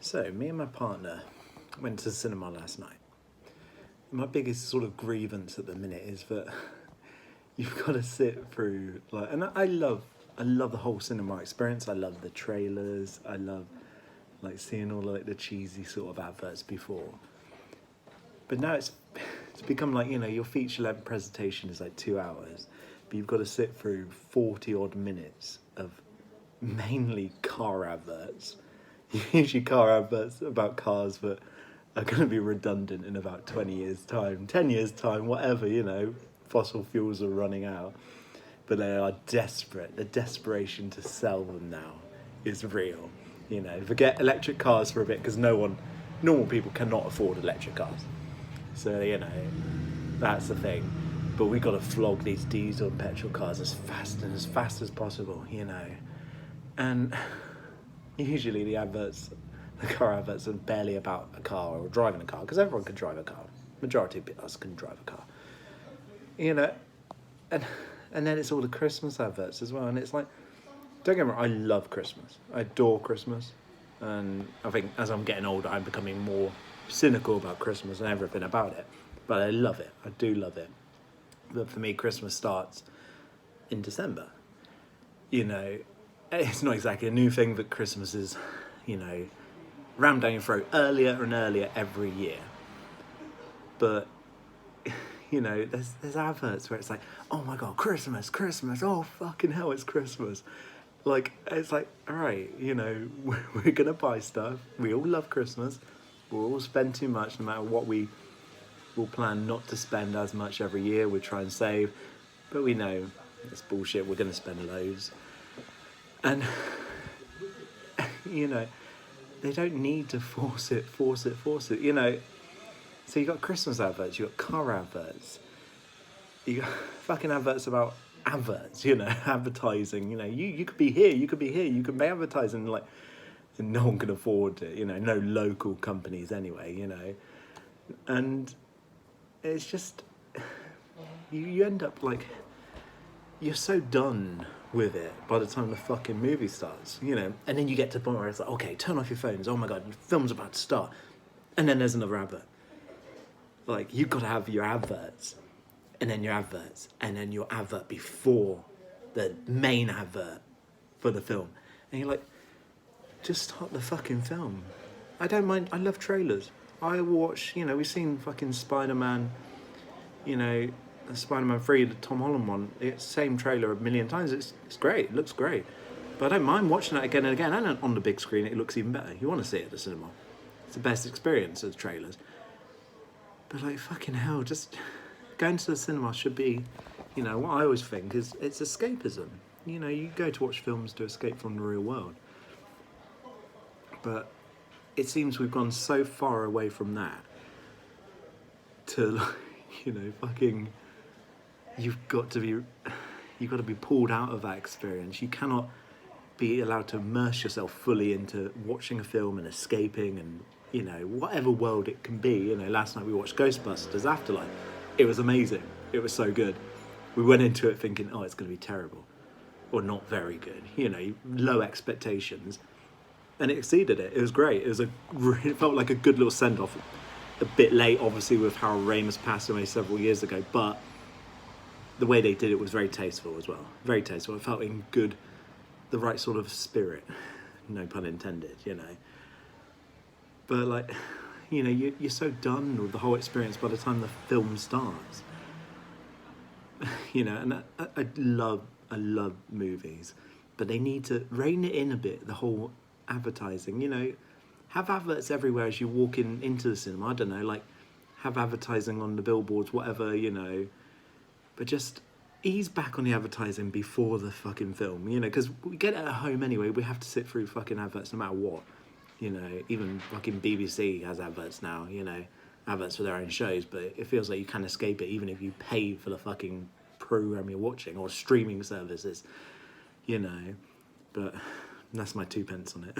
So, me and my partner went to the cinema last night. My biggest sort of grievance at the minute is that you've got to sit through and I love the whole cinema experience. I love the trailers. I love seeing all the cheesy sort of adverts before. But now it's become your feature length presentation is 2 hours, but you've got to sit through 40 odd minutes of mainly car adverts. Usually car adverts about cars that are going to be redundant in about 20 years time, 10 years time, whatever, fossil fuels are running out. But they are desperate. The desperation to sell them now is real. Forget electric cars for a bit, because normal people cannot afford electric cars. So, that's the thing. But we got to flog these diesel and petrol cars as fast as possible, And usually the car adverts are barely about a car or driving a car, because everyone can drive a car. Majority of us can drive a car. And then it's all the Christmas adverts as well. And it's don't get me wrong, I love Christmas. I adore Christmas. And I think as I'm getting older, I'm becoming more cynical about Christmas and everything about it. But I love it. I do love it. But for me, Christmas starts in December. It's not exactly a new thing that Christmas is, rammed down your throat earlier and earlier every year. All there's adverts where it's oh my god, Christmas, oh fucking hell, it's Christmas. It's all right, we're gonna buy stuff. We all love Christmas. We'll all spend too much, no matter what we will plan not to spend as much every year. We try and save, but we know it's bullshit. We're gonna spend loads. And, they don't need to force it. So you got Christmas adverts, you got car adverts, you got fucking adverts about adverts, advertising, you could be here, you could be advertising, and no one can afford it, no local companies anyway, and it's just, you end up you're so done with it by the time the fucking movie starts, and then you get to the point where it's okay, turn off your phones, oh my god, the film's about to start, and then there's another advert. You've got to have your adverts, and then your adverts, and then your advert before the main advert for the film. And you're just start the fucking film. I don't mind, I love trailers. I watch, we've seen fucking Spider-Man, Spider-Man 3, the Tom Holland one. It's the same trailer a million times. It's great, it looks great. But I don't mind watching that again and again, and on the big screen it looks even better. You want to see it at the cinema. It's the best experience of trailers. But fucking hell, just going to the cinema should be, what I always think is it's escapism. You go to watch films to escape from the real world. But it seems we've gone so far away from that to, fucking, you've got to be pulled out of that experience. You cannot be allowed to immerse yourself fully into watching a film and escaping and, whatever world it can be. Last night we watched Ghostbusters Afterlife. It was amazing. It was so good. We went into it thinking, oh, it's going to be terrible. Or not very good. Low expectations. And it exceeded it. It was great. It felt like a good little send-off. A bit late, obviously, with Harold Ramis passed away several years ago, but the way they did it was very tasteful as well. Very tasteful. It felt in the right sort of spirit. No pun intended, But you're so done with the whole experience by the time the film starts. And I love movies, but they need to rein it in a bit, the whole advertising, have adverts everywhere as you walk into the cinema. I don't know, have advertising on the billboards, whatever, but just ease back on the advertising before the fucking film, because we get it at home anyway. We have to sit through fucking adverts no matter what. Even fucking BBC has adverts now, adverts for their own shows, but it feels like you can escape it even if you pay for the fucking program you're watching or streaming services, but that's my 2 pence on it.